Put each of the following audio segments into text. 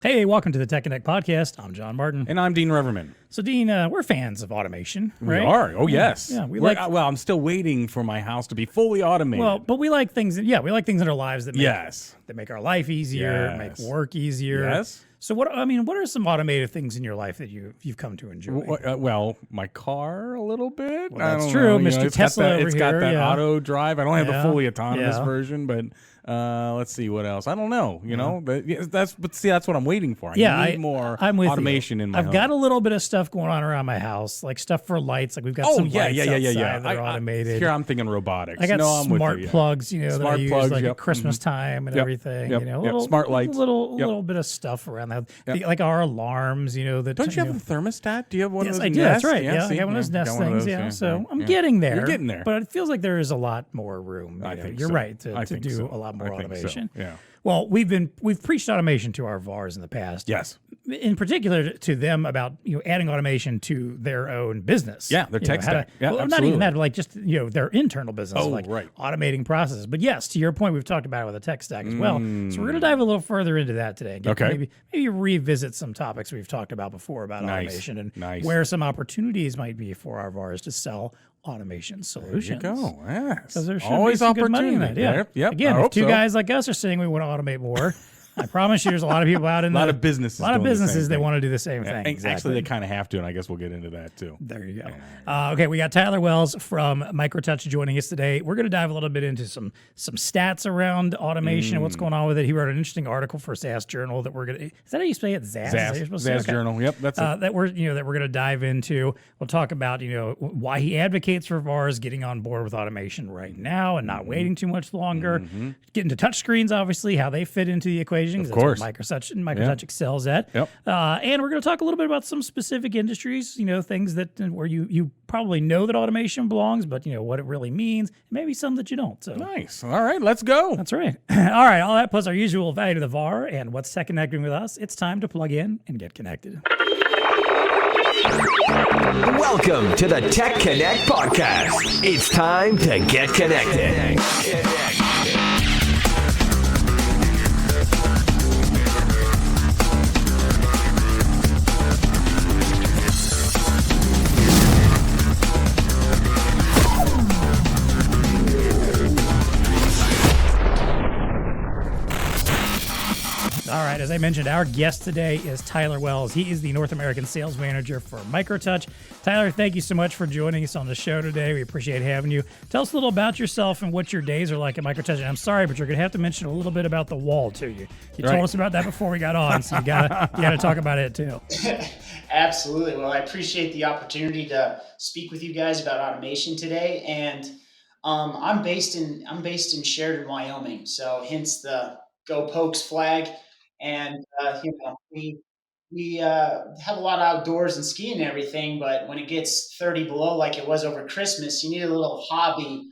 Hey, welcome to the TEConnect podcast. I'm John Martin. And I'm Dean Reverman. So, Dean, we're fans of automation, right? We are. Oh, yes. Yeah, well, I'm still waiting for my house to be fully automated. Well, but we like things. Yeah, we like things in our lives that make yes, that make our life easier, make work easier. Yes. So, what are some automated things in your life that you've come to enjoy? Well, my car a little bit. Well, that's true, Mr. Tesla over here. It's got that auto drive. I don't have the fully autonomous Yeah. version, but let's see what else. I don't know. You know, but that's what I'm waiting for. I need more automation in my home. I've got a little bit of stuff going on around my house, like stuff for lights. Like we've got some lights outside that are automated. Here I'm thinking robotics. I got smart plugs, that I use like at Christmas time and everything. Smart lights. Little bit of stuff around that. Like our alarms, that don't you have a thermostat? Do you have one of those? Yes, I do. That's right. Yeah, I got one of those Nest things. Yeah, so I'm getting there. You're getting there, but it feels like there is a lot more room. I think you're so. right to do a lot more automation. So. Yeah. Well, we've preached automation to our VARs in the past. Yes. In particular to them about adding automation to their own business. Yeah, their tech stack. Not even that, but like just their internal business, right. automating processes. But yes, to your point, we've talked about it with the tech stack as well. So we're going to dive a little further into that today. Maybe revisit some topics we've talked about before about automation and where some opportunities might be for our VARs to sell automation solutions. There you go. Yes. Because there should always be some opportunity. Good money in that. Yeah. Yep. Again, if two guys like us are saying we want to automate more, I promise you there's a lot of people out in a lot of businesses that want to do the same thing. Exactly. Actually, they kind of have to, and I guess we'll get into that too. There you go. Okay, we got Tyler Wells from MicroTouch joining us today. We're going to dive a little bit into some stats around automation and what's going on with it. He wrote an interesting article for XaaS Journal that we're going to. Is that how you say it? XaaS Journal. Yep, that's it. That we're going to dive into. We'll talk about why he advocates for VARs getting on board with automation right now and not waiting too much longer. Get into touchscreens, obviously, how they fit into the equation. Of course. MicroTouch excels at. Yep. And we're going to talk a little bit about some specific industries, things that where you probably know that automation belongs, but what it really means, maybe some that you don't. So nice. All right, let's go. That's right. All right, all that plus our usual value to the VAR and what's TEConnecting with us. It's time to plug in and get connected. Welcome to the TEConnect podcast. It's time to get connected. All right, as I mentioned, our guest today is Tyler Wells. He is the North American Sales Manager for MicroTouch. Tyler, thank you so much for joining us on the show today. We appreciate having you. Tell us a little about yourself and what your days are like at MicroTouch. And I'm sorry, but you're going to have to mention a little bit about the wall, too. You told us about that before we got on, so you gotta talk about it, too. Absolutely. Well, I appreciate the opportunity to speak with you guys about automation today. And I'm based in Sheridan, Wyoming, so hence the Go Pokes flag. And we have a lot of outdoors and skiing and everything, but when it gets 30 below like it was over Christmas, you need a little hobby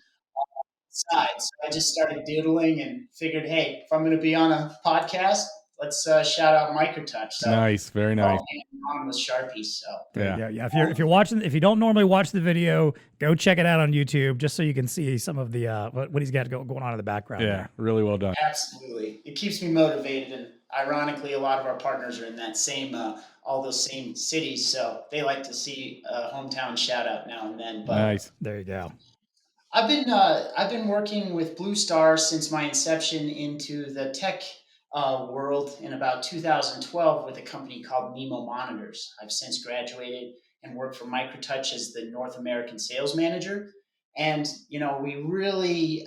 outside. So I just started doodling and figured, hey, if I'm going to be on a podcast, let's shout out MicroTouch. So nice, very nice. On with Sharpies. So yeah. If you're watching, if you don't normally watch the video, go check it out on YouTube just so you can see some of the what he's got going on in the background. Yeah, really well done. Absolutely, it keeps me motivated, and ironically, a lot of our partners are in that same all those same cities, so they like to see a hometown shout out now and then. But nice, there you go. I've been working with BlueStar since my inception into the tech world in about 2012 with a company called Nemo Monitors. I've since graduated and worked for MicroTouch as the North American Sales Manager. And, we really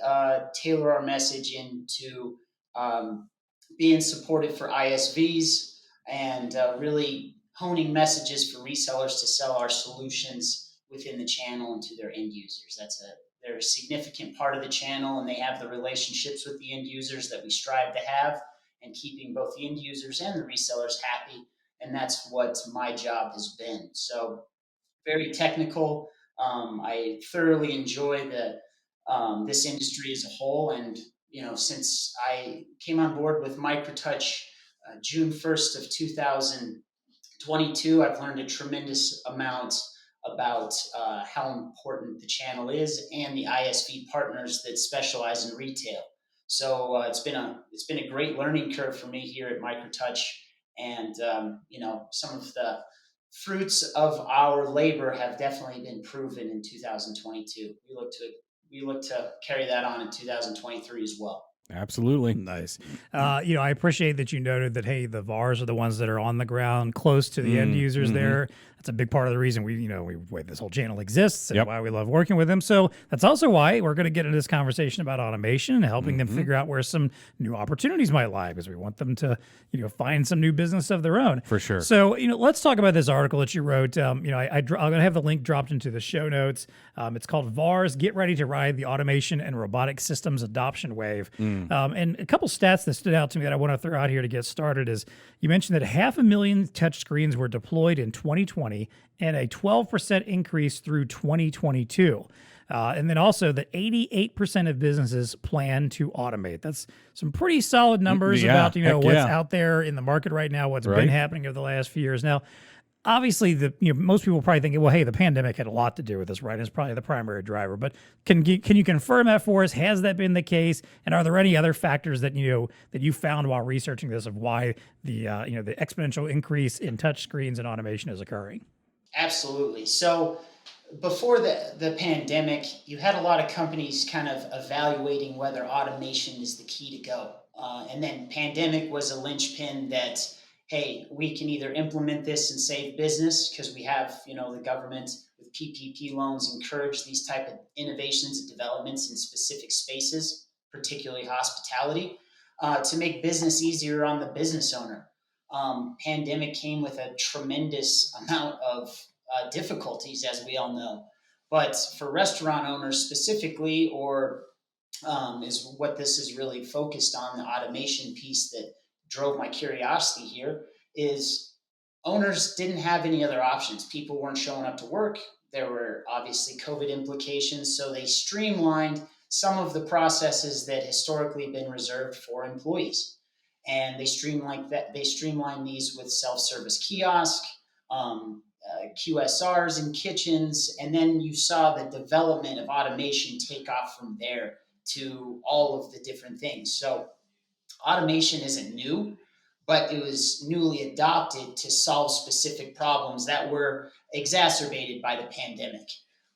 tailor our message into being supported for ISVs and really honing messages for resellers to sell our solutions within the channel and to their end users. They're a significant part of the channel, and they have the relationships with the end users that we strive to have, and keeping both the end users and the resellers happy. And that's what my job has been. So very technical. I thoroughly enjoy this industry as a whole. And, since I came on board with MicroTouch June 1st of 2022, I've learned a tremendous amount about how important the channel is and the ISV partners that specialize in retail. So it's been a great learning curve for me here at MicroTouch, And, some of the fruits of our labor have definitely been proven in 2022. We look to carry that on in 2023 as well. Absolutely. Nice. I appreciate that you noted that, hey, the VARs are the ones that are on the ground close to the end users there. That's a big part of the reason why this whole channel exists and why we love working with them. So that's also why we're going to get into this conversation about automation and helping them figure out where some new opportunities might lie, because we want them to, find some new business of their own. For sure. So, let's talk about this article that you wrote. I'm going to have the link dropped into the show notes. It's called VARs, Get Ready to Ride the Automation and Robotic Systems Adoption Wave. And a couple stats that stood out to me that I want to throw out here to get started is you mentioned that 500,000 touchscreens were deployed in 2020 and a 12% increase through 2022. And then also that 88% of businesses plan to automate. That's some pretty solid numbers about, what's out there in the market right now, what's been happening over the last few years. Now, obviously, most people probably think, well, hey, the pandemic had a lot to do with this, right? It's probably the primary driver. But can you confirm that for us? Has that been the case? And are there any other factors that you found while researching this of why the exponential increase in touchscreens and automation is occurring? Absolutely. So before the pandemic, you had a lot of companies kind of evaluating whether automation is the key to go. And then pandemic was a linchpin that, hey, we can either implement this and save business because we have, the government with PPP loans encourage these type of innovations and developments in specific spaces, particularly hospitality, to make business easier on the business owner. Pandemic came with a tremendous amount of difficulties, as we all know. But for restaurant owners specifically, or is what this is really focused on, the automation piece that drove my curiosity here, is owners didn't have any other options. People weren't showing up to work. There were obviously COVID implications. So they streamlined some of the processes that historically been reserved for employees. And they streamlined these with self-service kiosk, QSRs in kitchens. And then you saw the development of automation take off from there to all of the different things. So automation isn't new, but it was newly adopted to solve specific problems that were exacerbated by the pandemic.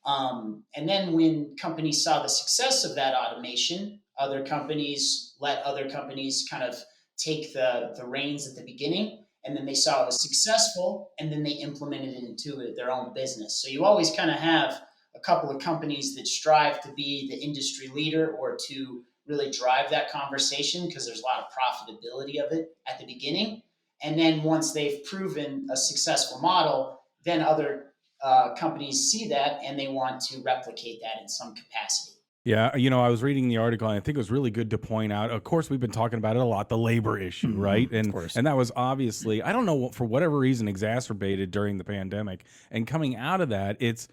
And then when companies saw the success of that automation, other companies let other companies kind of take the reins at the beginning, and then they saw it was successful, and then they implemented it into their own business. So you always kind of have a couple of companies that strive to be the industry leader or to really drive that conversation because there's a lot of profitability of it at the beginning. And then once they've proven a successful model, then other companies see that and they want to replicate that in some capacity. Yeah, I was reading the article, and I think it was really good to point out, of course, we've been talking about it a lot, the labor issue, right? And that was obviously, I don't know, for whatever reason, exacerbated during the pandemic. And coming out of that, it's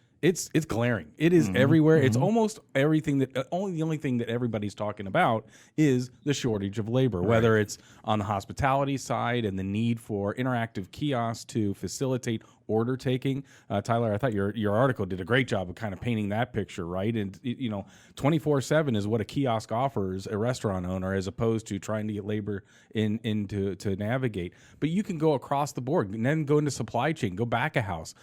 glaring. It is everywhere. It's almost everything the only thing that everybody's talking about is the shortage of labor, whether it's on the hospitality side and the need for interactive kiosks to facilitate order taking. Tyler, I thought your article did a great job of kind of painting that picture, right? And 24/7 is what a kiosk offers a restaurant owner, as opposed to trying to get labor in to navigate. But you can go across the board and then go into supply chain, go back a house.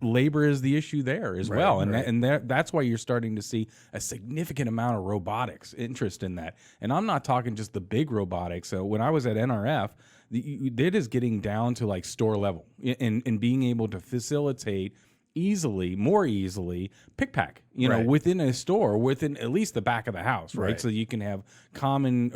Labor is the issue there as well, and that's why you're starting to see a significant amount of robotics interest in that. And I'm not talking just the big robotics. So when I was at NRF, it is getting down to like store level and being able to facilitate more easily pick pack, within a store, within at least the back of the house, right? So you can have common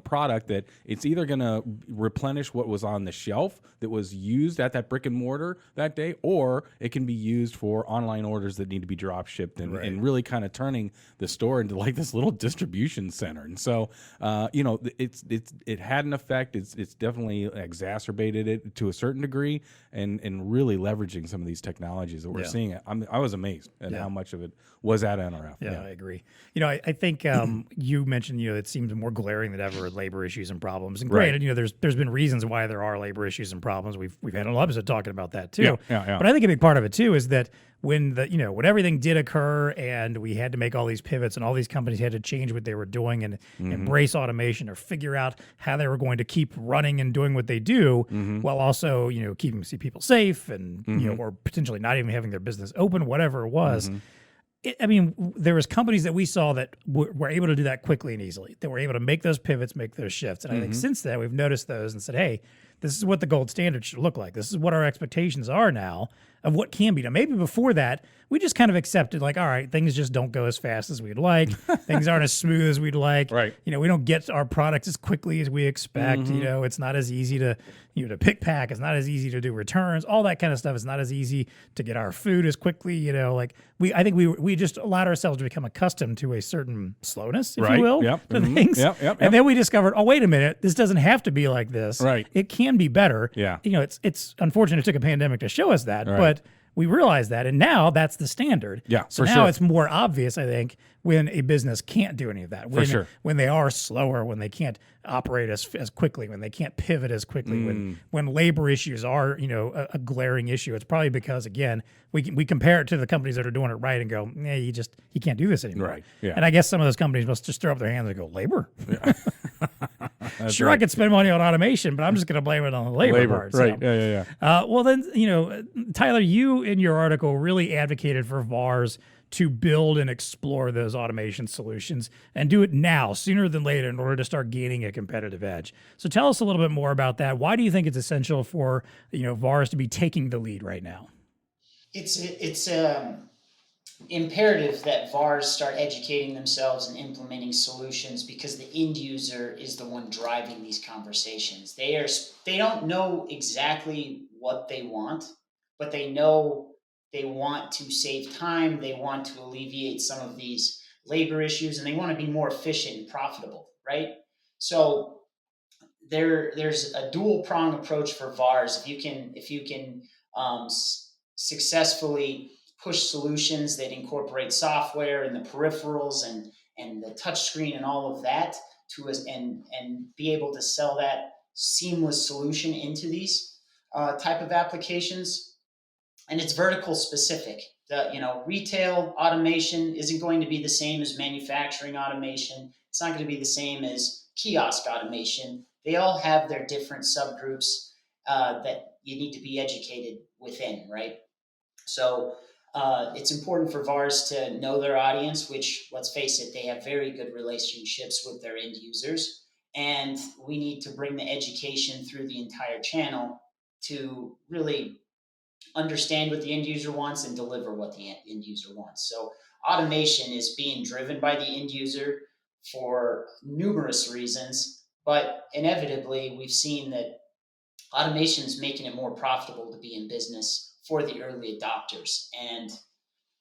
product that it's either going to replenish what was on the shelf that was used at that brick and mortar that day, or it can be used for online orders that need to be drop shipped and really kind of turning the store into like this little distribution center. And so, it had an effect. It's definitely exacerbated it to a certain degree, and really leveraging some of these technologies that we're seeing. I was amazed at how much of it was at NRF. Yeah, I agree. I think you mentioned, it seems more glaring than ever, labor issues and problems. And granted, there's been reasons why there are labor issues and problems. We've had an episode talking about that too. But I think a big part of it too is that when when everything did occur and we had to make all these pivots and all these companies had to change what they were doing and embrace automation or figure out how they were going to keep running and doing what they do while also, keeping people safe and, or potentially not even having their business open, whatever it was. There was companies that we saw that were able to do that quickly and easily. They were able to make those pivots, make those shifts. And I think since then, we've noticed those and said, hey, this is what the gold standard should look like. This is what our expectations are now of what can be done. Maybe before that, we just kind of accepted like, all right, things just don't go as fast as we'd like. Things aren't as smooth as we'd like. Right. We don't get our products as quickly as we expect. It's not as easy to pick pack. It's not as easy to do returns. All that kind of stuff. It's not as easy to get our food as quickly. I think we just allowed ourselves to become accustomed to a certain slowness, if you will, to things. And then we discovered, oh, wait a minute, this doesn't have to be like this. Right. It can be better. Yeah. It's unfortunate it took a pandemic to show us that, but we realized that, and now that's the standard. Yeah, so now it's more obvious, I think, when a business can't do any of that. When they are slower, when they can't operate as quickly, when they can't pivot as quickly, when labor issues are a glaring issue. It's probably because, again, we compare it to the companies that are doing it right and go, yeah, you can't do this anymore. Right. Yeah. And I guess some of those companies must just throw up their hands and go, labor. Yeah. Sure, right. I could spend money on automation, but I'm just going to blame it on the labor part. Right. So. Yeah. Well, then, Tyler, you in your article really advocated for VARs to build and explore those automation solutions and do it now, sooner than later, in order to start gaining a competitive edge. So tell us a little bit more about that. Why do you think it's essential for VARs to be taking the lead right now? It's imperative that VARs start educating themselves and implementing solutions because the end user is the one driving these conversations. They don't know exactly what they want, but they know they want to save time, they want to alleviate some of these labor issues, and they want to be more efficient and profitable, right? So there's a dual prong approach for VARs. If you can successfully push solutions that incorporate software and the peripherals and the touchscreen and all of that to us and be able to sell that seamless solution into these type of applications. And it's vertical specific. Retail automation isn't going to be the same as manufacturing automation. It's not going to be the same as kiosk automation. They all have their different subgroups that you need to be educated within, right? So it's important for VARs to know their audience, which, let's face it, they have very good relationships with their end users. And we need to bring the education through the entire channel to really understand what the end user wants and deliver what the end user wants. So automation is being driven by the end user for numerous reasons, but inevitably we've seen that automation is making it more profitable to be in business for the early adopters. And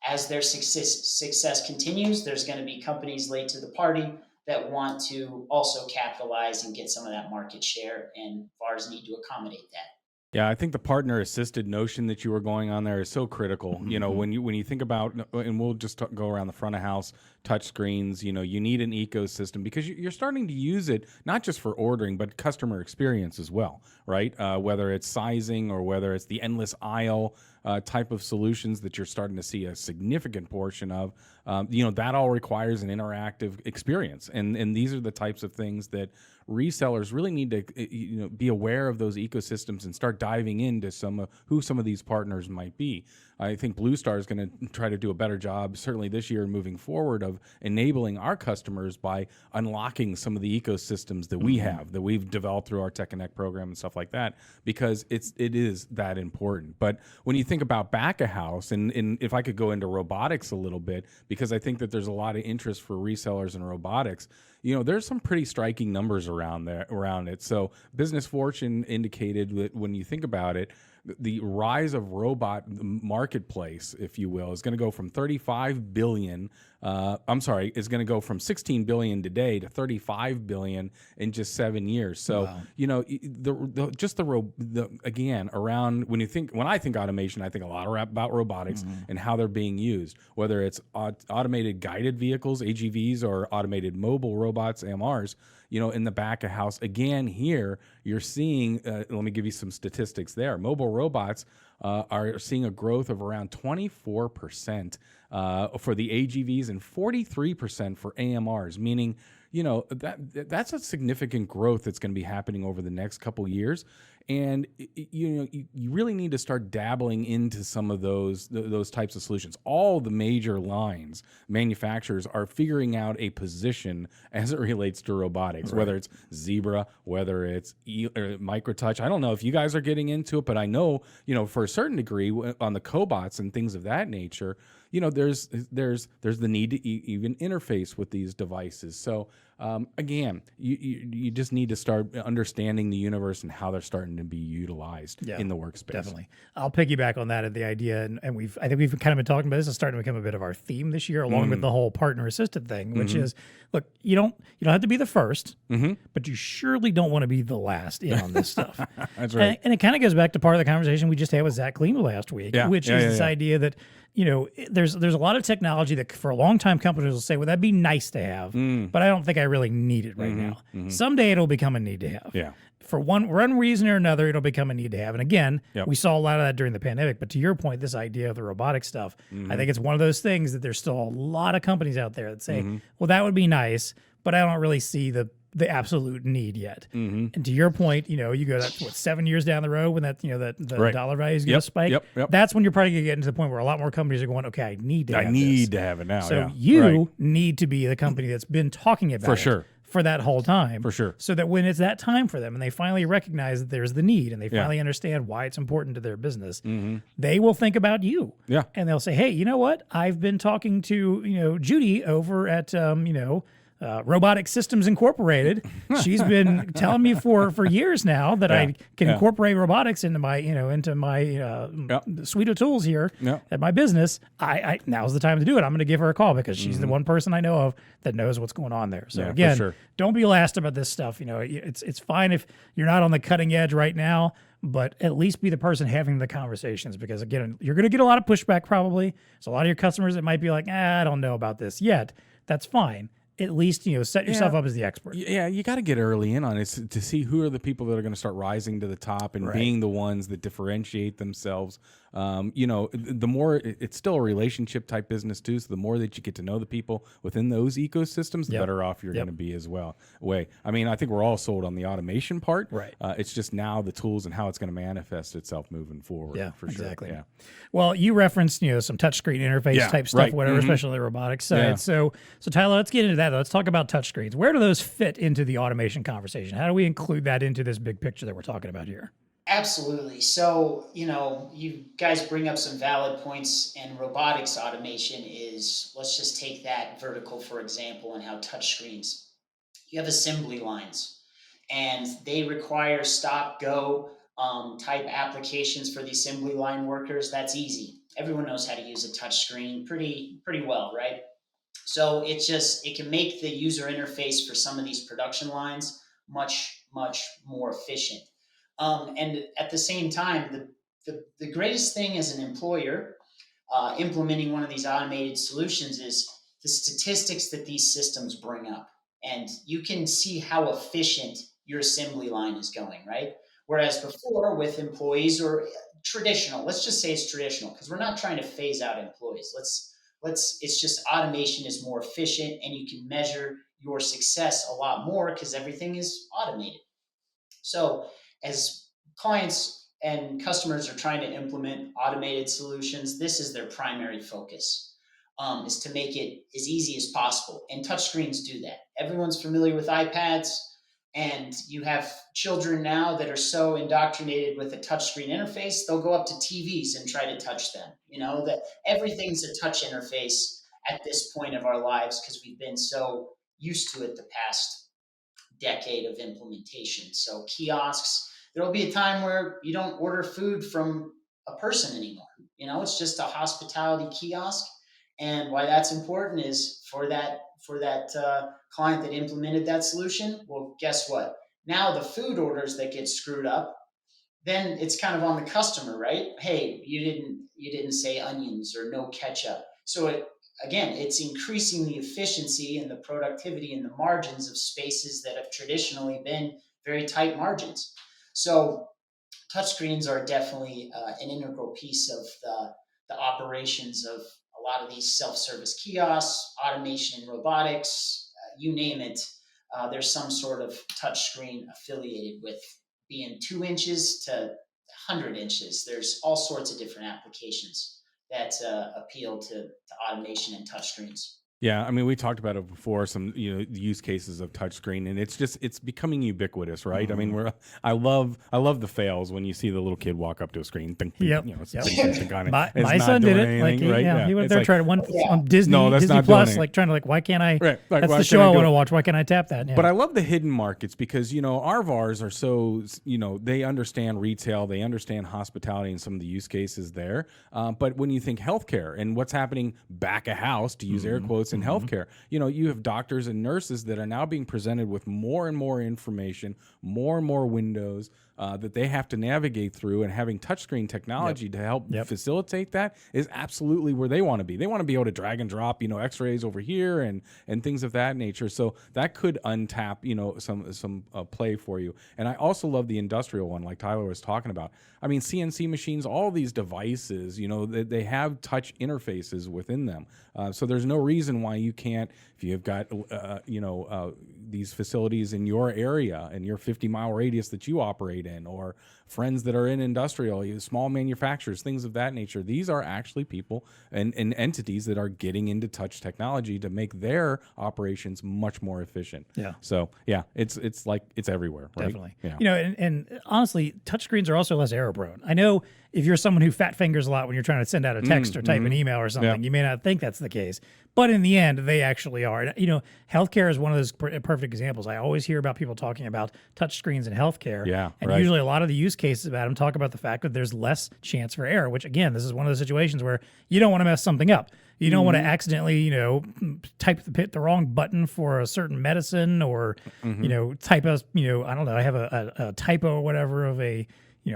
as their success continues, there's going to be companies late to the party that want to also capitalize and get some of that market share, and VARs need to accommodate that. Yeah, I think the partner assisted notion that you were going on there is so critical. When you think about, and we'll just go around the front of house, touch screens, you need an ecosystem because you're starting to use it not just for ordering, but customer experience as well, right? Whether it's sizing or whether it's the endless aisle type of solutions that you're starting to see a significant portion of, that all requires an interactive experience. And these are the types of things that resellers really need to be aware of, those ecosystems, and start diving into who some of these partners might be. I think BlueStar is going to try to do a better job, certainly this year and moving forward, of enabling our customers by unlocking some of the ecosystems that we have, that we've developed through our TEConnect program and stuff like that, because it is that important. But when you think about back of house, and if I could go into robotics a little bit, because I think that there's a lot of interest for resellers in robotics, there's some pretty striking numbers around it. So Business Fortune indicated that when you think about it, the rise of robot marketplace, if you will, is going to go from 35 billion. Is going to go from 16 billion today to 35 billion in just 7 years. So, wow. Again, around when I think automation, I think a lot about robotics and how they're being used, whether it's automated guided vehicles, AGVs, or automated mobile robots. robots, MRs, in the back of house. Again, here you're seeing, let me give you some statistics there. Mobile robots are seeing a growth of around 24% for the AGVs and 43% for AMRs, meaning, that's a significant growth that's going to be happening over the next couple years. And you really need to start dabbling into some of those types of solutions. All the major manufacturers are figuring out a position as it relates to robotics, whether it's Zebra, whether it's MicroTouch. I don't know if you guys are getting into it, but I know, for a certain degree on the cobots and things of that nature, there's the need to even interface with these devices. So again, you just need to start understanding the universe and how they're starting to be utilized in the workspace. Definitely. I'll piggyback on that at the idea, and I think we've kind of been talking about this. It's starting to become a bit of our theme this year, along with the whole partner assisted thing, which is, look, you don't have to be the first, but you surely don't want to be the last in on this stuff. That's right. And it kind of goes back to part of the conversation we just had with Zach Klima last week, which is this idea that there's a lot of technology that for a long time companies will say, well, that'd be nice to have, but I don't think I really need it right now. Someday it'll become a need to have. Yeah. For one reason or another, it'll become a need to have. And again, we saw a lot of that during the pandemic. But to your point, this idea of the robotic stuff, I think it's one of those things that there's still a lot of companies out there that say, well, that would be nice, but I don't really see the absolute need yet. And to your point, you go that 7 years down the road when that the dollar value is going to spike. That's when you're probably going to get into the point where a lot more companies are going, okay, I need to have it now. So you need to be the company that's been talking about it for that whole time. For sure. So that when it's that time for them and they finally recognize that there's the need and they finally understand why it's important to their business, they will think about you. Yeah. And they'll say, hey, you know what? I've been talking to, Judy over at, Robotic Systems Incorporated. She's been telling me for years now that I can incorporate robotics into my suite of tools here at my business. I now's the time to do it. I'm going to give her a call because she's the one person I know of that knows what's going on there. So again, don't be last about this stuff. It's fine if you're not on the cutting edge right now, but at least be the person having the conversations, because again, you're going to get a lot of pushback probably. So a lot of your customers that might be like, I don't know about this yet. That's fine. At least, set yourself up as the expert. Yeah, you got to get early in on it to see who are the people that are going to start rising to the top and being the ones that differentiate themselves. The more, it's still a relationship type business too. So the more that you get to know the people within those ecosystems, the better off you're going to be as well. I mean, I think we're all sold on the automation part. Right. It's just now the tools and how it's going to manifest itself moving forward. Yeah, for sure. Exactly. Yeah. Well, you referenced, some touchscreen interface type stuff, whatever, especially on the robotics side. Yeah. So Tyler, let's get into that. Let's talk about touchscreens. Where do those fit into the automation conversation? How do we include that into this big picture that we're talking about here? Absolutely. So, you guys bring up some valid points, and robotics automation is, let's just take that vertical, for example, and how touchscreens, you have assembly lines, and they require stop, go type applications for the assembly line workers. That's easy. Everyone knows how to use a touchscreen pretty well, right? So it can make the user interface for some of these production lines much, much more efficient. And at the same time, the greatest thing as an employer implementing one of these automated solutions is the statistics that these systems bring up. And you can see how efficient your assembly line is going, right? Whereas before with employees or traditional, let's just say it's traditional, because we're not trying to phase out employees. It's just automation is more efficient and you can measure your success a lot more because everything is automated. So as clients and customers are trying to implement automated solutions, this is their primary focus, is to make it as easy as possible. And touchscreens do that. Everyone's familiar with iPads, and you have children now that are so indoctrinated with a touchscreen interface, they'll go up to TVs and try to touch them. That everything's a touch interface at this point of our lives because we've been so used to it the past decade of implementation. So kiosks, there'll be a time where you don't order food from a person anymore. It's just a hospitality kiosk. And why that's important is for that client that implemented that solution. Well, guess what? Now the food orders that get screwed up, then it's kind of on the customer, right? Hey, you didn't say onions or no ketchup. So again, it's increasing the efficiency and the productivity and the margins of spaces that have traditionally been very tight margins. So touchscreens are definitely an integral piece of the operations of a lot of these self-service kiosks, automation and robotics, you name it. There's some sort of touchscreen affiliated with being 2 inches to 100 inches. There's all sorts of different applications that appeal to automation and touchscreens. Yeah, I mean, we talked about it before, some, use cases of touchscreen, and it's becoming ubiquitous, right? I mean, I love the fails when you see the little kid walk up to a screen. Think, Yep. it's Yep. think on it. My It's not son did doing it. Like, anything, right? he went It's there like, trying to on Disney, No, that's Disney not Plus, doing it. like trying to why can't I? Right, like, that's why the can't show I do want to it? watch. Why can't I tap that? Yeah. But I love the hidden markets because, our VARs are so, they understand retail, they understand hospitality and some of the use cases there. But when you think healthcare and what's happening back of house, to use air quotes, in healthcare, you have doctors and nurses that are now being presented with more and more information, more and more windows that they have to navigate through, and having touchscreen technology to help facilitate that is absolutely where they want to be. They want to be able to drag and drop, x-rays over here and things of that nature. So that could untap, some play for you. And I also love the industrial one, like Tyler was talking about. I mean, CNC machines, all these devices, they have touch interfaces within them. So there's no reason why you can't, if you've got, these facilities in your area, in your 50-mile radius that you operate in, or friends that are in industrial, small manufacturers, things of that nature. These are actually people and entities that are getting into touch technology to make their operations much more efficient. Yeah. So yeah, it's like it's everywhere, right? Definitely. Yeah. And honestly, touchscreens are also less error prone. I know if you're someone who fat fingers a lot when you're trying to send out a text or type an email or something, you may not think that's the case. But in the end, they actually are. And, healthcare is one of those perfect examples. I always hear about people talking about touchscreens in healthcare. Yeah, and right. usually a lot of the use cases about them talk about the fact that there's less chance for error, which, again, this is one of those situations where you don't want to mess something up. You don't want to accidentally, type the wrong button for a certain medicine, or, type a, I don't know, I have a typo or whatever of a,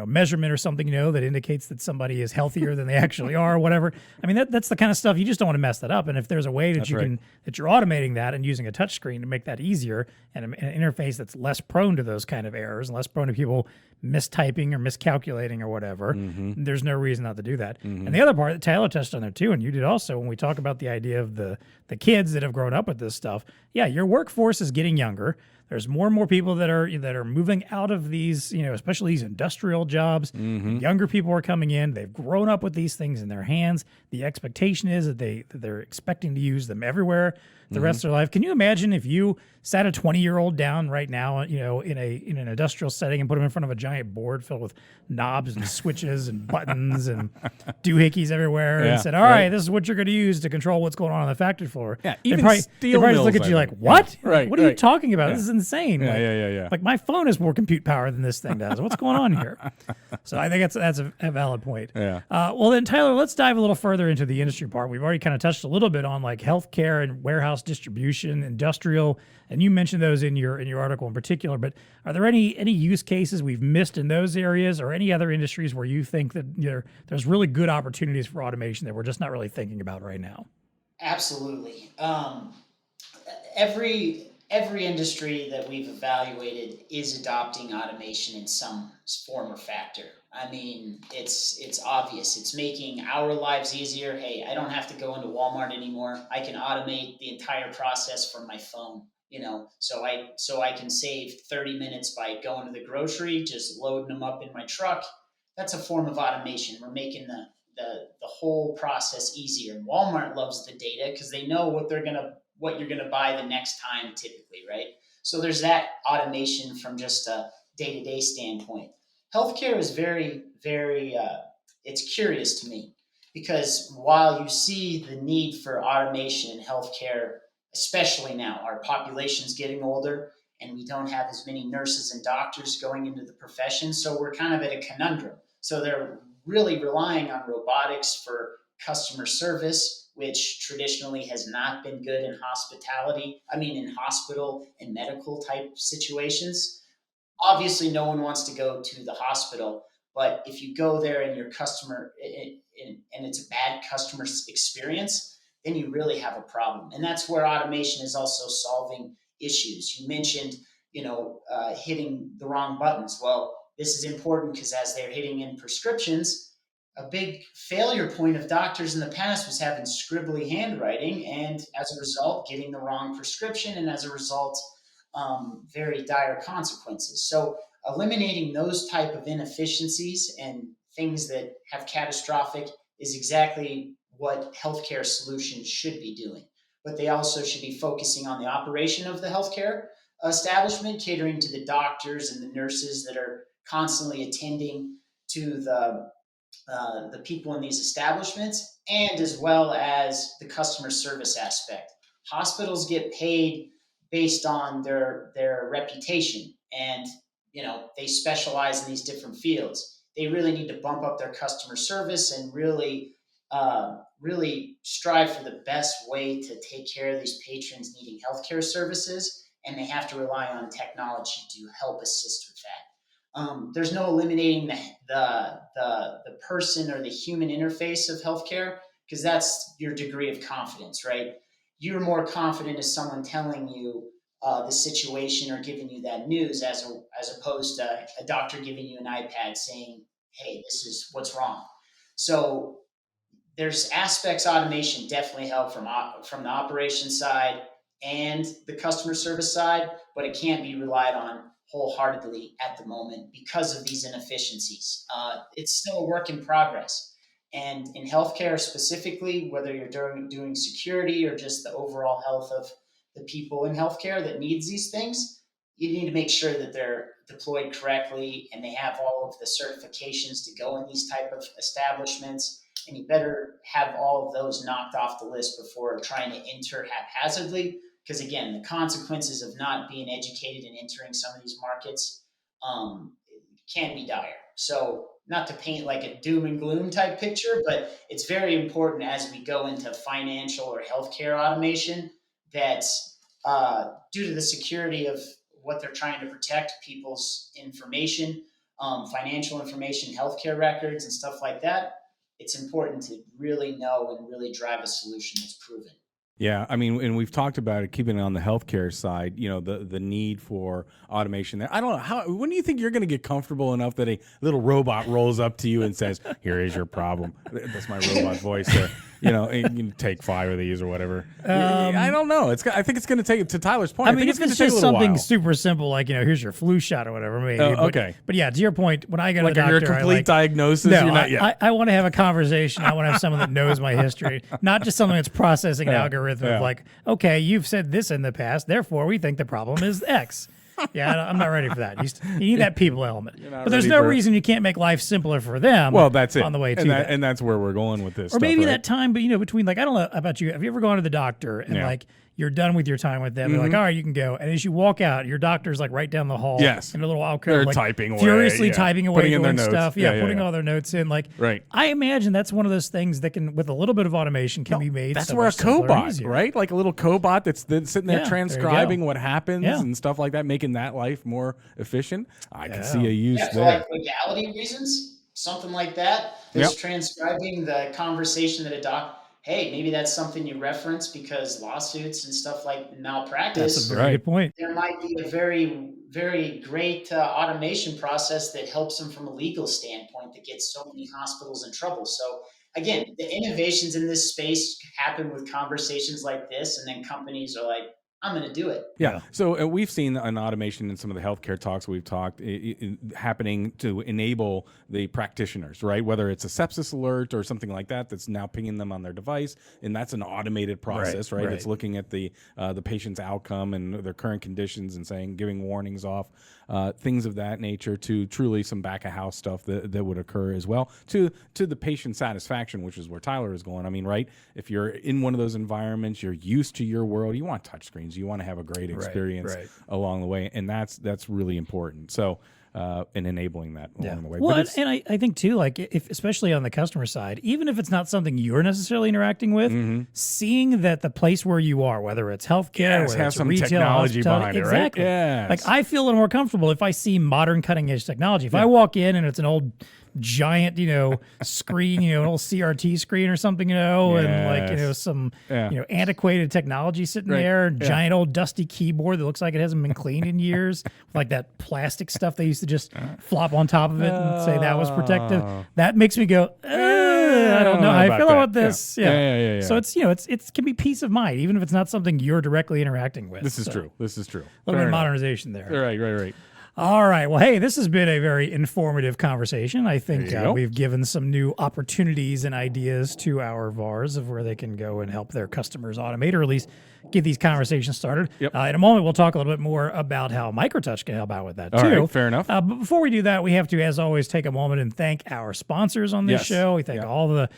measurement or something, that indicates that somebody is healthier than they actually are, or whatever. I mean, that's the kind of stuff you just don't want to mess that up. And if there's a way that that you're automating that and using a touch screen to make that easier, and an interface that's less prone to those kind of errors, and less prone to people mistyping or miscalculating or whatever, there's no reason not to do that. And the other part that Tyler touched on there too, and you did also, when we talk about the idea of the kids that have grown up with this stuff, your workforce is getting younger. There's more and more people that are moving out of these, especially these industrial jobs. Younger people are coming in. They've grown up with these things in their hands. The expectation is that they're expecting to use them everywhere the rest of their life. Can you imagine if you sat a 20-year-old down right now, in an industrial setting, and put them in front of a giant board filled with knobs and switches and buttons and doohickeys everywhere, and said, "All right, this is what you're going to use to control what's going on the factory floor." Yeah, They even probably steel just mills, look at I you like, think. "What? Yeah. Right, What are you right. talking about? Yeah. This is insane." Yeah, Like, yeah. Like, my phone has more compute power than this thing does. What's going on here? So I think that's a valid point. Yeah. Well, then, Tyler, let's dive a little further into the industry part. We've already kind of touched a little bit on like healthcare and warehouse distribution, industrial, and you mentioned those in your article in particular. But are there any use cases we've missed in those areas, or any other industries where you think that there's really good opportunities for automation that we're just not really thinking about right now? Absolutely. Every industry that we've evaluated is adopting automation in some form or factor. I mean, it's obvious. It's making our lives easier. Hey, I don't have to go into Walmart anymore. I can automate the entire process from my phone. So I can save 30 minutes by going to the grocery, just loading them up in my truck. That's a form of automation. We're making the whole process easier. And Walmart loves the data because they know what you're gonna buy the next time, typically, right? So there's that automation from just a day-to-day standpoint. Healthcare is very, very it's curious to me, because while you see the need for automation in healthcare, especially now, our population's getting older and we don't have as many nurses and doctors going into the profession, so we're kind of at a conundrum. So they're really relying on robotics for customer service, which traditionally has not been good in in hospital and medical type situations. Obviously, no one wants to go to the hospital, but if you go there and your customer and it's a bad customer experience, then you really have a problem. And that's where automation is also solving issues. You mentioned, hitting the wrong buttons. Well, this is important because as they're hitting in prescriptions, a big failure point of doctors in the past was having scribbly handwriting, and as a result, getting the wrong prescription, and as a result, very dire consequences. So eliminating those type of inefficiencies and things that have catastrophic is exactly what healthcare solutions should be doing. But they also should be focusing on the operation of the healthcare establishment, catering to the doctors and the nurses that are constantly attending to the people in these establishments, and as well as the customer service aspect. Hospitals get paid based on their reputation, and they specialize in these different fields. They really need to bump up their customer service and really strive for the best way to take care of these patrons needing healthcare services, and they have to rely on technology to help assist with that. There's no eliminating the person or the human interface of healthcare, because that's your degree of confidence, right? You're more confident as someone telling you the situation or giving you that news as opposed to a doctor giving you an iPad saying, hey, this is what's wrong. So there's aspects automation definitely help from the operations side and the customer service side, but it can't be relied on wholeheartedly at the moment because of these inefficiencies. It's still a work in progress. And in healthcare specifically, whether you're doing security or just the overall health of the people in healthcare that needs these things, you need to make sure that they're deployed correctly and they have all of the certifications to go in these type of establishments. And you better have all of those knocked off the list before trying to enter haphazardly. Because again, the consequences of not being educated and entering some of these markets can be dire. So not to paint like a doom and gloom type picture, but it's very important as we go into financial or healthcare automation that due to the security of what they're trying to protect, people's information, financial information, healthcare records and stuff like that, it's important to really know and really drive a solution that's proven. Yeah, I mean, and we've talked about it, keeping it on the healthcare side, the need for automation there. I don't know, when do you think you're going to get comfortable enough that a little robot rolls up to you and says, here is your problem? That's my robot voice there. You can take 5 of these or whatever. I don't know. I think it's going to take, to Tyler's point, I mean, if it's just something super simple, like, here's your flu shot or whatever, maybe. Okay. But yeah, to your point, when I go to like the doctor, your complete diagnosis? No, you're not yet. I want to have a conversation. I want to have someone that knows my history, not just someone that's processing an algorithm of like, okay, you've said this in the past, therefore we think the problem is X. Yeah, I'm not ready for that. You need that people element. But there's no reason you can't make life simpler for them. Well, that's it. On the way to that. And that's where we're going with this. Or stuff, maybe right? that time, but between like, I don't know about you. Have you ever gone to the doctor and like you're done with your time with them? They're like, all right, you can go. And as you walk out, your doctor's like right down the hall. Yes. In a little alcove. They're like, typing away. Furiously typing away, putting in their doing notes. stuff. Putting all their notes in. Like, right. I imagine that's one of those things that can, with a little bit of automation, can be made. That's so where a much simpler and cobot, easier. right? Like a little cobot that's sitting there transcribing what happens and stuff like that, making that life more efficient. I can see a use for there. like legality reasons, something like that. There's transcribing the conversation that hey, maybe that's something you reference because lawsuits and stuff like malpractice. That's a very good point. There might be a very, very great automation process that helps them from a legal standpoint that gets so many hospitals in trouble. So again, the innovations in this space happen with conversations like this, and then companies are like, I'm going to do it. Yeah. So we've seen an automation in some of the healthcare talks we've talked happening to enable the practitioners, right? Whether it's a sepsis alert or something like that, that's now pinging them on their device, and that's an automated process, right? It's looking at the patient's outcome and their current conditions and giving warnings off, things of that nature, to truly some back of house stuff that would occur as well, to the patient satisfaction, which is where Tyler is going. I mean, right? If you're in one of those environments, you're used to your world, you want touchscreens. You want to have a great experience along the way, and that's really important. So, in enabling that along the way. Well, and I think too, like if especially on the customer side, even if it's not something you're necessarily interacting with, seeing that the place where you are, whether it's healthcare, whether it's some retail, technology behind it, right? Exactly. Yes. Like I feel a little more comfortable if I see modern cutting edge technology. If I walk in and it's an old giant, screen, an old CRT screen or something, and like, some, antiquated technology sitting there, giant old dusty keyboard that looks like it hasn't been cleaned in years, like that plastic stuff they used to just flop on top of it and say that was protective. That makes me go, I don't know how I feel about this. Yeah. So it's, it can be peace of mind, even if it's not something you're directly interacting with. This is true. This is true. A little bit of modernization there. Right. All right. Well, hey, this has been a very informative conversation. I think we've given some new opportunities and ideas to our VARs of where they can go and help their customers automate, or at least get these conversations started. Yep. In a moment, we'll talk a little bit more about how MicroTouch can help out with that, too. All right, fair enough. But before we do that, we have to, as always, take a moment and thank our sponsors on this show. We thank all the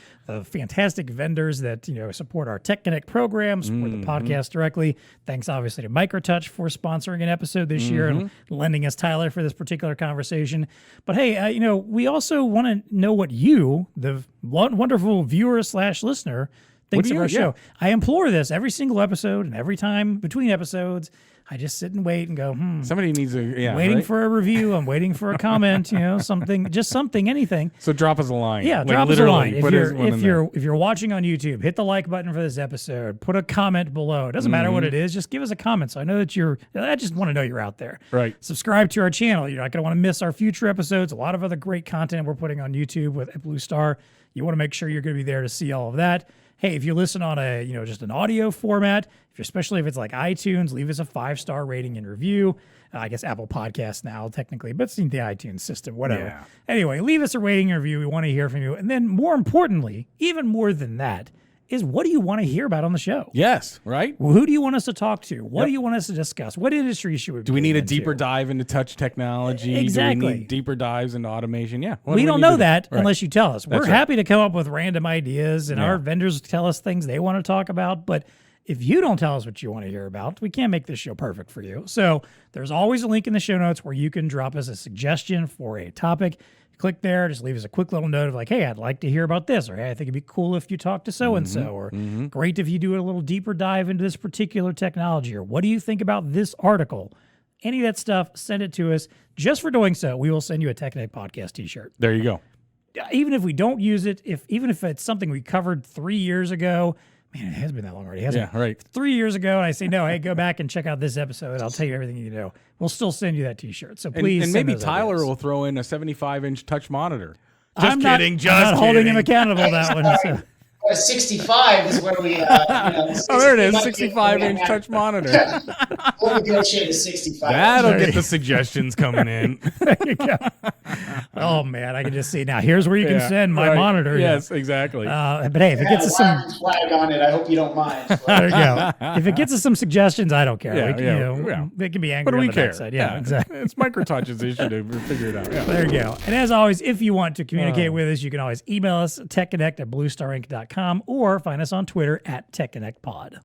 fantastic vendors that support our TEConnect program, support the podcast directly. Thanks, obviously, to MicroTouch for sponsoring an episode this year and lending us Tyler for this particular conversation. But hey, we also want to know what you, the wonderful viewer/listener, thinks of our show. I implore this every single episode, and every time between episodes, I just sit and wait and go, Somebody needs waiting for a review. I'm waiting for a comment, something, anything. So drop us a line. Yeah, drop us a line. If you're watching on YouTube, hit the like button for this episode. Put a comment below. It doesn't matter what it is. Just give us a comment so I know that I just want to know you're out there. Right. Subscribe to our channel. You're not going to want to miss our future episodes. A lot of other great content we're putting on YouTube with BlueStar. You want to make sure you're going to be there to see all of that. Hey, if you listen on a, just an audio format, especially if it's like iTunes, leave us a 5-star rating and review. I guess Apple Podcasts now, technically, but it's in the iTunes system, whatever. Yeah. Anyway, leave us a rating and review. We want to hear from you. And then more importantly, even more than that, is what do you want to hear about on the show? Yes, right? Well, who do you want us to talk to? What do you want us to discuss? What industry should we be Do we need a into? deeper dive into touch technology? Exactly. Do we need deeper dives into automation? Yeah. We don't know that unless you tell us. We're happy to come up with random ideas, and our vendors tell us things they want to talk about, but if you don't tell us what you want to hear about, we can't make this show perfect for you. So there's always a link in the show notes where you can drop us a suggestion for a topic. Click there, just leave us a quick little note of like, hey, I'd like to hear about this, or hey, I think it'd be cool if you talk to so-and-so, or great if you do a little deeper dive into this particular technology, or what do you think about this article? Any of that stuff, send it to us. Just for doing so, we will send you a TEConnect podcast t-shirt. There you go. Even if we don't use it, even if it's something we covered 3 years ago, man, it has been that long already, hasn't it? Yeah, right. 3 years ago, and I say, no, hey, go back and check out this episode. I'll tell you everything you know. We'll still send you that t-shirt. So please and send maybe those Tyler ideas. will throw in a 75-inch touch monitor. I'm not holding him accountable that one. So. 65 is where we. Oh, there it is, 65-inch touch monitor. We'll negotiate a 65. That'll get the suggestions coming in. There you go. Oh man, I can just see now. Here's where you can send my monitor. Yes, exactly. But hey, if it gets us some flag on it, I hope you don't mind. There you go. If it gets us some suggestions, I don't care. They can be angry. But on we the care. backside. Yeah, exactly. It's MicroTouch's issue to figure it out. Yeah. There you go. And as always, if you want to communicate with us, you can always email us at TEConnect@BlueStarInc.com or find us on Twitter at TEConnectPod.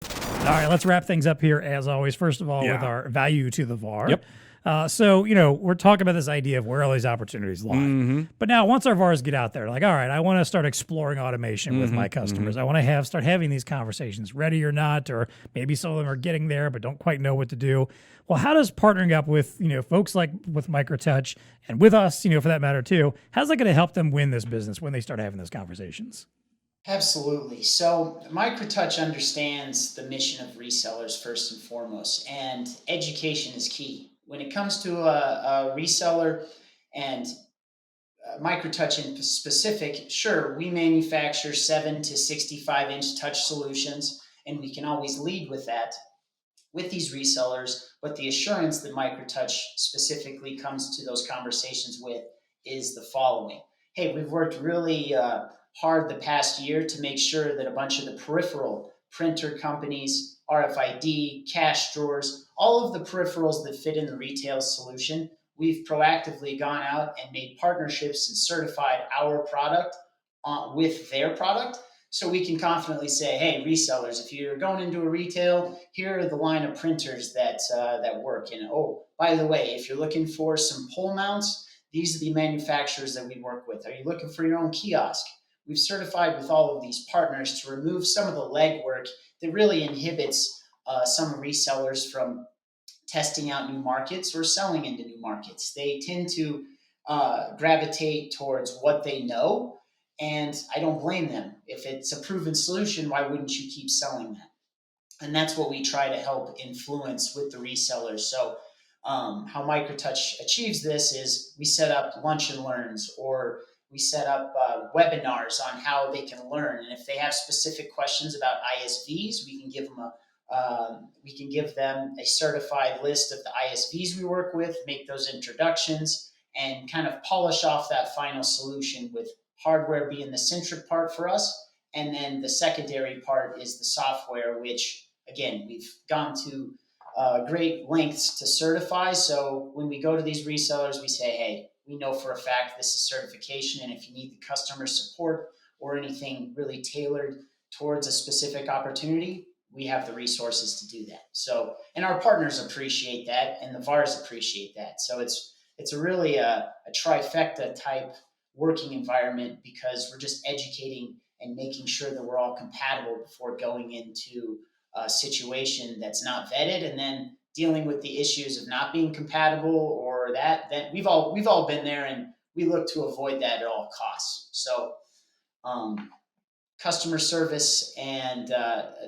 All right, let's wrap things up here, as always. First of all, with our value to the VAR. Yep. So, we're talking about this idea of where all these opportunities lie. But now, once our VARs get out there, like, all right, I want to start exploring automation with my customers. I want to start having these conversations, ready or not, or maybe some of them are getting there but don't quite know what to do. Well, how does partnering up with, folks like with MicroTouch and with us, for that matter too, how's that going to help them win this business when they start having those conversations? Absolutely. So MicroTouch understands the mission of resellers first and foremost, and education is key. When it comes to a reseller and MicroTouch in specific, sure, we manufacture 7 to 65-inch touch solutions, and we can always lead with that with these resellers, but the assurance that MicroTouch specifically comes to those conversations with is the following. Hey, we've worked really hard the past year to make sure that a bunch of the peripheral printer companies, RFID, cash drawers, all of the peripherals that fit in the retail solution, we've proactively gone out and made partnerships and certified our product with their product. So we can confidently say, hey, resellers, if you're going into a retail, here are the line of printers that work. And oh, by the way, if you're looking for some pole mounts, these are the manufacturers that we work with. Are you looking for your own kiosk? We've certified with all of these partners to remove some of the legwork that really inhibits some resellers from testing out new markets or selling into new markets. They tend to gravitate towards what they know. And I don't blame them. If it's a proven solution, why wouldn't you keep selling that? And that's what we try to help influence with the resellers. So how MicroTouch achieves this is we set up lunch and learns, or we set up webinars on how they can learn. And if they have specific questions about ISVs, we can give them a certified list of the ISVs we work with, make those introductions, and kind of polish off that final solution, with hardware being the centric part for us. And then the secondary part is the software, which, again, we've gone to great lengths to certify. So when we go to these resellers, we say, hey, we know for a fact this is certification. And if you need the customer support or anything really tailored towards a specific opportunity, we have the resources to do that. So, and our partners appreciate that, and the VARs appreciate that. So it's a really a trifecta type working environment, because we're just educating and making sure that we're all compatible before going into a situation that's not vetted, and then dealing with the issues of not being compatible, or that we've all been there, and we look to avoid that at all costs. So customer service and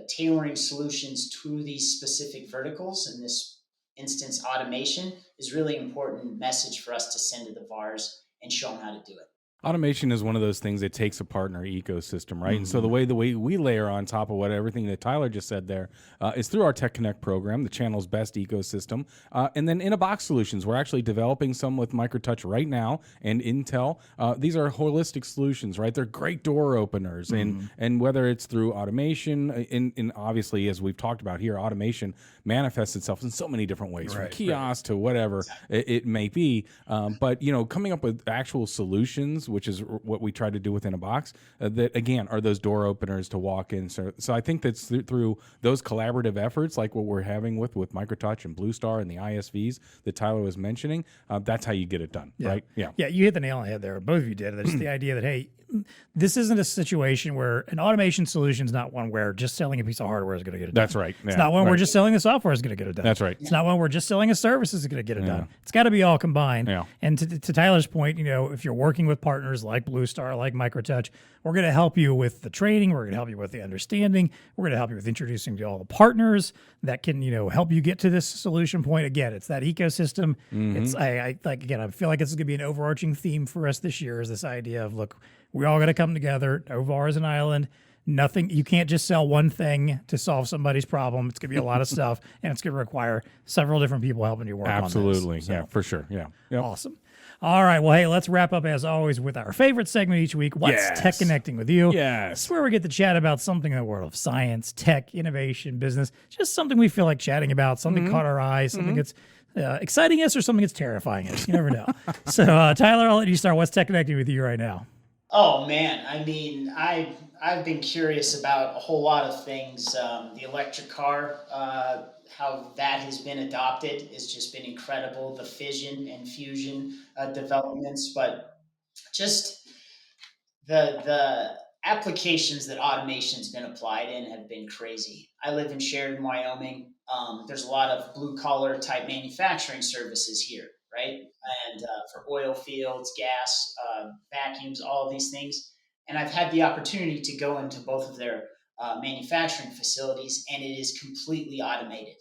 tailoring solutions to these specific verticals, in this instance automation, is really important message for us to send to the VARs and show them how to do it. Automation is one of those things that takes a partner ecosystem, right? And so the way we layer on top of everything that Tyler just said there is through our TEConnect program, the channel's best ecosystem. And then in-a-box solutions, we're actually developing some with MicroTouch right now and Intel. These are holistic solutions, right? They're great door openers. And whether it's through automation, in obviously, as we've talked about here, automation manifests itself in so many different ways, from kiosks to whatever it may be. But, coming up with actual solutions, which is what we try to do within a box, that again are those door openers to walk in. So I think that's through those collaborative efforts, like what we're having with MicroTouch and BlueStar and the ISVs that Tyler was mentioning. That's how you get it done, right? Yeah. You hit the nail on the head there. Both of you did. That's the idea that, hey, this isn't a situation where an automation solution is not one where just selling a piece of hardware is going to get it done. That's right. Yeah, it's not one where just selling the software is going to get it done. That's right. It's not one where just selling a service is going to get it done. It's got to be all combined. Yeah. And to Tyler's point, if you're working with partners like BlueStar, like MicroTouch, we're going to help you with the training. We're going to help you with the understanding. We're going to help you with introducing to all the partners that can, help you get to this solution point. Again, it's that ecosystem. It's I feel like this is going to be an overarching theme for us this year, is this idea of, look, we all got to come together. No VAR is an island. Nothing. You can't just sell one thing to solve somebody's problem. It's going to be a lot of stuff, and it's going to require several different people helping you work on this. Absolutely. Yeah, for sure. Yeah. Yep. Awesome. All right. Well, hey, let's wrap up as always with our favorite segment each week. What's TEConnecting with you? Yes. This is where we get to chat about something in the world of science, tech, innovation, business, just something we feel like chatting about, something caught our eye, something that's exciting us, or something that's terrifying us. You never know. So, Tyler, I'll let you start. What's TEConnecting with you right now? Oh man, I mean, I've been curious about a whole lot of things. The electric car, how that has been adopted has just been incredible. The fission and fusion developments, but just the applications that automation's been applied in have been crazy. I live in Sheridan, Wyoming. There's a lot of blue collar type manufacturing services here, right? And for oil fields, gas, vacuums, all of these things. And I've had the opportunity to go into both of their manufacturing facilities, and it is completely automated.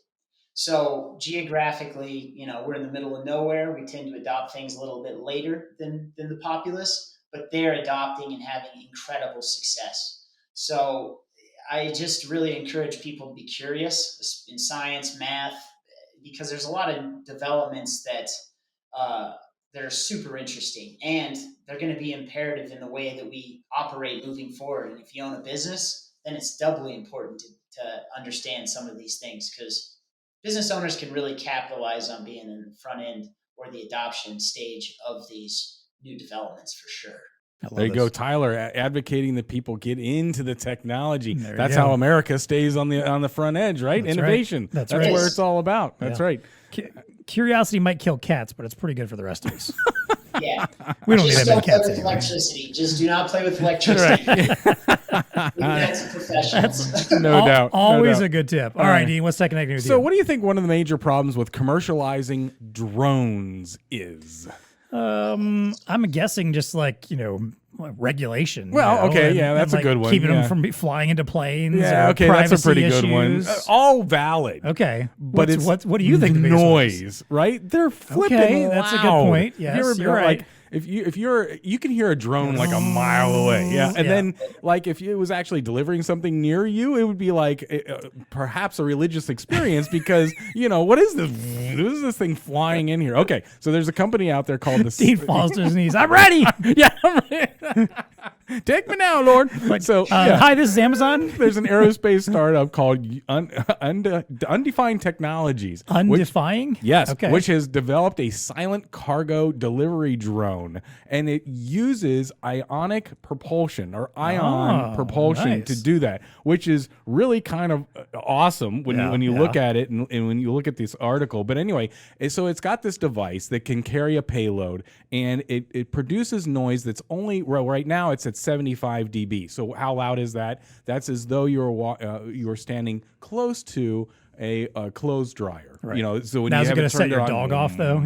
So geographically, we're in the middle of nowhere. We tend to adopt things a little bit later than the populace, but they're adopting and having incredible success. So I just really encourage people to be curious in science, math, because there's a lot of developments that are super interesting, and they're going to be imperative in the way that we operate moving forward. And if you own a business, then it's doubly important to understand some of these things, because business owners can really capitalize on being in the front end or the adoption stage of these new developments for sure. There you go, Tyler, advocating that people get into the technology. That's how America stays on the front edge, right? That's Innovation. Right. That's where it's all about. That's right. Curiosity might kill cats, but it's pretty good for the rest of us. Yeah. We don't need that many cats with anymore. Electricity. Just do not play with electricity. That's professionals. No doubt. Always a good tip. All right, Dean, what's TEConnecting with you? So what do you think one of the major problems with commercializing drones is? I'm guessing just like, regulation. Well, okay, yeah, that's a like good one. Keeping yeah. them from flying into planes. Yeah, or okay, that's a pretty privacy good one. issues. All valid. Okay, But what do you think the biggest one is? noise, right? They're flipping Okay, that's a good loud. point. Yes, Have you ever you're been, right. Like, if you can hear a drone like a mile away, yeah, and then like if it was actually delivering something near you, it would be like perhaps a religious experience because what is this? What is this thing flying in here? Okay, so there's a company out there called the Dean falls to his knees. I'm ready. yeah, I'm ready. Take me now, Lord. Hi, this is Amazon. There's an aerospace startup called Undefined Technologies. Undefying? Yes, Okay. which has developed a silent cargo delivery drone, and it uses ionic propulsion or ion propulsion nice. to do that, which is really kind of awesome when you look at it and when you look at this article. But anyway, so it's got this device that can carry a payload, and it produces noise that's only right now it's at 75 dB. So how loud is that? That's as though you're standing close to a clothes dryer. Right. So when Now, you is it have going it to set turned your on, dog off, though?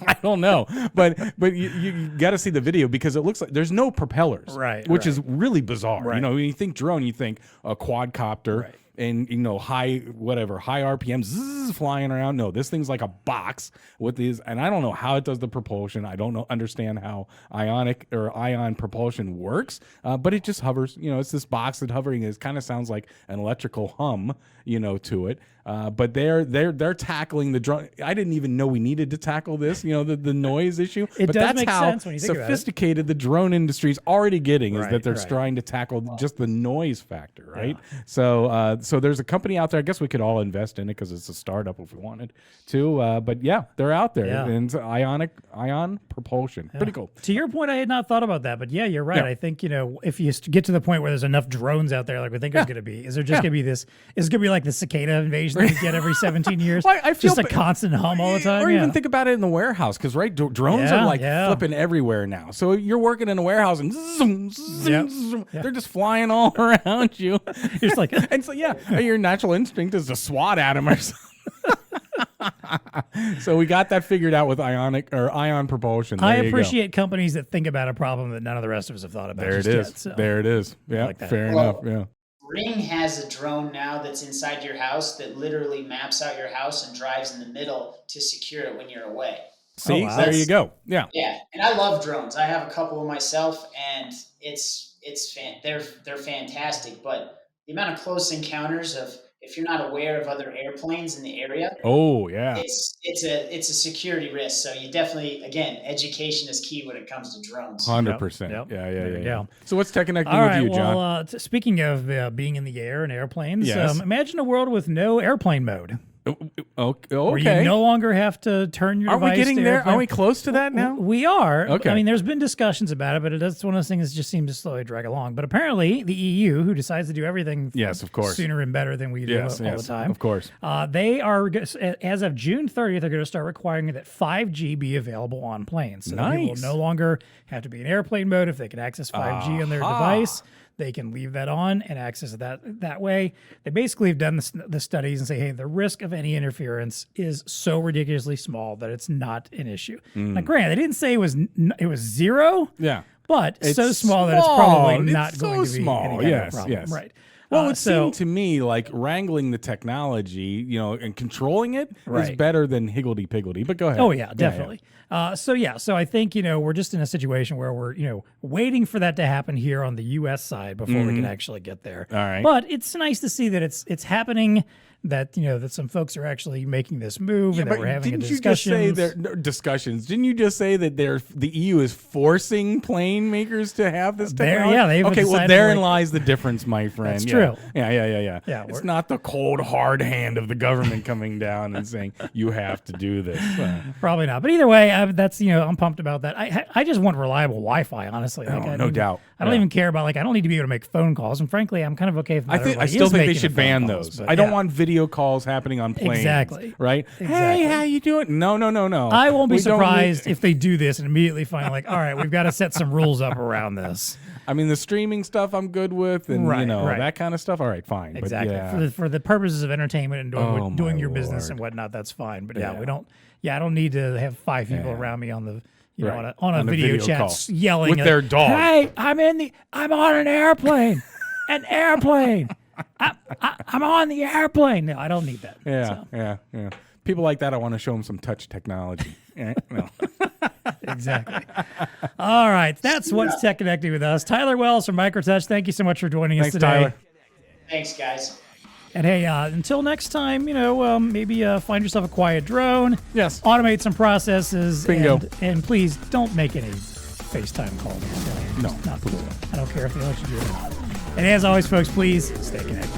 I don't know, but you got to see the video because it looks like there's no propellers, Right, Which right. is really bizarre. Right. When you think drone, you think a quadcopter. Right. And high RPM flying around. No, this thing's like a box with these, and I don't know how it does the propulsion. I don't understand how ion propulsion works, but it just hovers. It's this box that hovering is kind of sounds like an electrical hum, to it. But they're tackling the drone. I didn't even know we needed to tackle this, the noise issue. It but does that's make how sense when you think about it. sophisticated the drone industry is already getting is Right, that they're right. trying to tackle just the noise factor, right? So there's a company out there. I guess we could all invest in it because it's a startup if we wanted to. But yeah, they're out there. Yeah. And it's ion propulsion. Pretty cool. To your point, I had not thought about that, but yeah, you're right. Yeah. I think, if you get to the point where there's enough drones out there like we think there's going to be, is there just going to be this, is it going to be like the cicada invasion that we get every 17 years? Well, I feel just a constant hum all the time? Or Yeah. even think about it in the warehouse because, right, drones are like flipping everywhere now. So you're working in a warehouse and zoom, zoom, zoom, they're just flying all around you. You're just like, And so, your natural instinct is to swat at them or something. So we got that figured out with ion propulsion. There I you go. appreciate companies that think about a problem that none of the rest of us have thought about. There it just is. Yet, so. There it is. Yeah, like that. fair Well, enough. Yeah. Ring has a drone now that's inside your house that literally maps out your house and drives in the middle to secure it when you're away. See, wow. there you go. Yeah. Yeah, and I love drones. I have a couple of myself, and they're fantastic. But the amount of close encounters of if you're not aware of other airplanes in the area, Oh, yeah. it's a security risk. So you definitely, again, education is key when it comes to drones. 100%. Yep. Yeah. There you go. So what's TEConnecting All right. with you, John? Well, speaking of being in the air and airplanes, Yes. Imagine a world with no airplane mode. Okay. Where you no longer have to turn your Are device we getting to there? airplane. Are we close to that now? We are. Okay. I mean, there's been discussions about it, but it's one of those things that just seems to slowly drag along. But apparently, the EU, who decides to do everything Yes, of course. sooner and better than we do all the time, Of course. they are, as of June 30th, they're going to start requiring that 5G be available on planes. So that people Nice. no longer have to be in airplane mode. If they can access 5G on their device, they can leave that on and access it that way. They basically have done the studies and say, hey, the risk of any interference is so ridiculously small that it's not an issue. Now, granted, they didn't say it was zero, Yeah. but It's so small that it's probably It's not so going to be small. any kind of Yes, problem. yes. Right. Well, it so seemed to me like wrangling the technology, and controlling it is Right. better than higgledy-piggledy. But go ahead. Oh yeah, definitely. So I think we're just in a situation where we're waiting for that to happen here on the U.S. side before we can actually get there. All right. But it's nice to see that it's happening. That that some folks are actually making this move and that we're having didn't you just say discussions? Didn't you just say that the EU is forcing plane makers to have this technology? they've okay. Well, decided, therein like- lies the difference, my friend. That's Yeah. true. Yeah. Yeah, It's we're- not the cold, hard hand of the government coming down and saying you have to do this. Probably not. But either way, that's I'm pumped about that. I just want reliable Wi-Fi, honestly. Like, Oh, I no mean, doubt. I don't Yeah. even care about I don't need to be able to make phone calls. And frankly, I'm kind of okay if not I everybody still is think they making should the phone ban calls, those. but I don't yeah. want video calls happening on planes. Exactly. Right? Exactly. Hey, how you doing? No. I won't be We don't need- surprised if they do this and immediately find all right, we've got to set some rules up around this. I mean, the streaming stuff I'm good with, and Right. that kind of stuff. All right, fine. Exactly. But yeah. For the purposes of entertainment and doing Oh, doing my your business Lord. and whatnot, that's fine. But yeah, Yeah. we don't. Yeah, I don't need to have 5 people around me on the on a On a video video chat call. yelling With at, their dog. Hey, I'm on an airplane. An airplane. I'm on the airplane. No, I don't need that. Yeah, So, yeah. People like that, I want to show them some touch technology. No. exactly. All right. That's what's TEConnecting with us. Tyler Wells from MicroTouch, thank you so much for joining us Thanks, today. Tyler. Thanks, guys. And hey, until next time, maybe find yourself a quiet drone. Yes. Automate some processes. Bingo. And please don't make any FaceTime calls. No, It's not cool. I don't care if they let you do it or not. And as always, folks, please stay connected.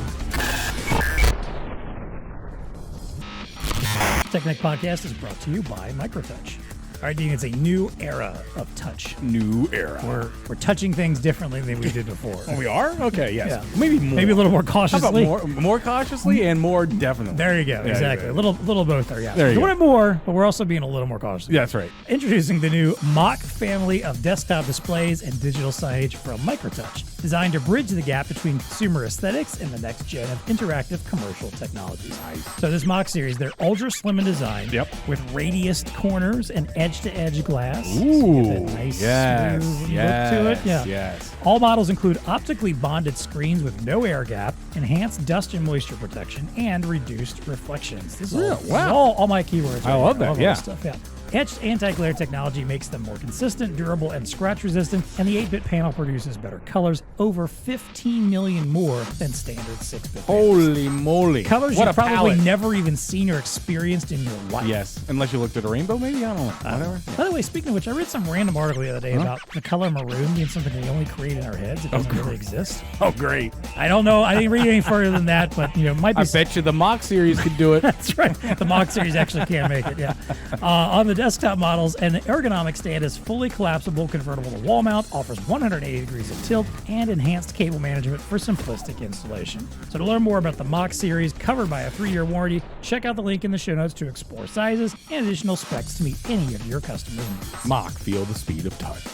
TEConnect Podcast is brought to you by MicroTouch. All right, Dean, it's a new era of touch. New era. We're touching things differently than we did before. Oh, we are? Okay, yes. Yeah. Maybe more. Maybe a little more How cautiously. about more cautiously and more definitely? There you go. Yeah, Exactly. yeah. A little both there, yeah. There you Doing go. it more, but we're also being a little more cautious. Yeah, that's right. Introducing the new Mach family of desktop displays and digital signage from MicroTouch, designed to bridge the gap between consumer aesthetics and the next gen of interactive commercial technologies. So this Mach series, they're ultra slim in design, Yep. with radiused corners and edge-to-edge glass. Ooh, Give it a nice yes, smooth yes, look to it. Yeah. yes. All models include optically bonded screens with no air gap, enhanced dust and moisture protection, and reduced reflections. This is Yeah, all my keywords. I love that, all yeah. stuff, yeah. Etched anti-glare technology makes them more consistent, durable, and scratch-resistant, and the 8-bit panel produces better colors, over 15 million more than standard 6-bit panels. Holy moly. Colors What you've a probably palette. never even seen or experienced in your life. Yes, unless you looked at a rainbow, maybe? I don't know. Whatever. By the way, speaking of which, I read some random article the other day about the color maroon being something we only create in our heads. It doesn't really exist. Oh, great. I don't know. I didn't read any further than that, but might be. I bet you the Mach series could do it. That's right. The Mach series actually can make it. Yeah. On the desktop models, an ergonomic stand is fully collapsible, convertible to wall mount, offers 180 degrees of tilt, and enhanced cable management for simplistic installation. So to learn more about the Mach series, covered by a 3-year warranty, check out the link in the show notes to explore sizes and additional specs to meet any of your customers' needs. Mach, feel the speed of touch.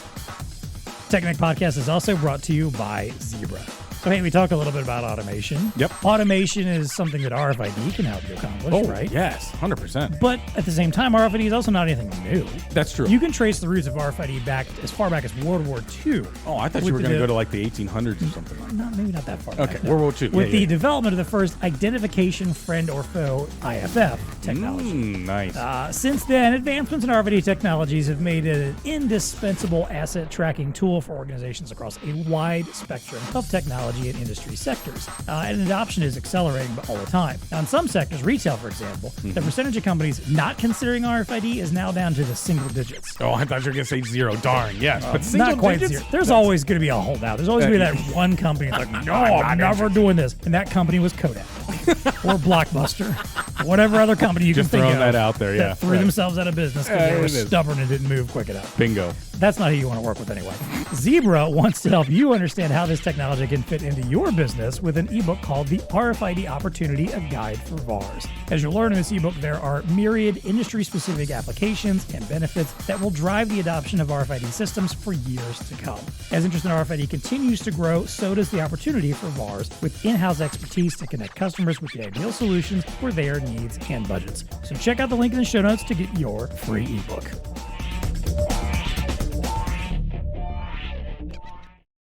TEConnect Podcast is also brought to you by Zebra. So, hey, we talked a little bit about automation. Yep. Automation is something that RFID can help you accomplish, Oh, right? yes, 100%. But at the same time, RFID is also not anything new. That's true. You can trace the roots of RFID back as far back as World War II. Oh, I thought you were with going to the- go to like the 1800s or something like that. Maybe not that far Okay, back. World War II. With Yeah, the yeah. development of the first identification friend or foe, IFF, technology. Nice. Since then, advancements in RFID technologies have made it an indispensable asset tracking tool for organizations across a wide spectrum of technology and industry sectors. And adoption is accelerating all the time. Now, in some sectors, retail, for example, the percentage of companies not considering RFID is now down to the single digits. Oh, I thought you were going to say zero. Darn, yes. But Not single quite digits? zero. There's always going to be a holdout. There's always going to be that one company that's like, no, I'm never doing this. And that company was Kodak or Blockbuster, whatever other company you Just can think throwing of that out there, yeah. that threw Right. themselves out of business because Yeah, they were it is. stubborn and didn't move quick enough. Bingo. That's not who you want to work with anyway. Zebra wants to help you understand how this technology can fit into your business with an ebook called The RFID Opportunity, a Guide for VARs. As you'll learn in this ebook, there are myriad industry-specific applications and benefits that will drive the adoption of RFID systems for years to come. As interest in RFID continues to grow, so does the opportunity for VARs with in-house expertise to connect customers with the ideal solutions for their needs and budgets. So check out the link in the show notes to get your free ebook.